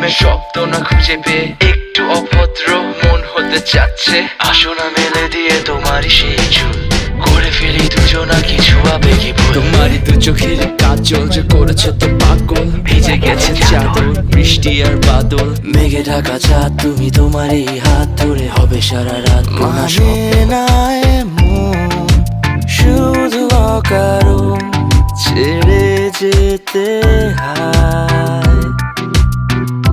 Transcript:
প্রেমের শব্দ না খুঁজে পেয়ে একটু অভদ্র মন হতে চাচ্ছে। আসো না মেলে দিয়ে তোমারই সেই চুল, করে ফেলি দুজনা কিছু আবেগী ভুল। তোমারই দু চোখের কাজল যে করেছে তো পাগল, ভিজে গেছে চাদর বৃষ্টি আর বাদল। মেঘে ঢাকা চাঁদ তুমি তোমারই হাত ধরে হবে সারা রাত। মানে না এমন শুধু অকারণ ছেড়ে যেতে হয়।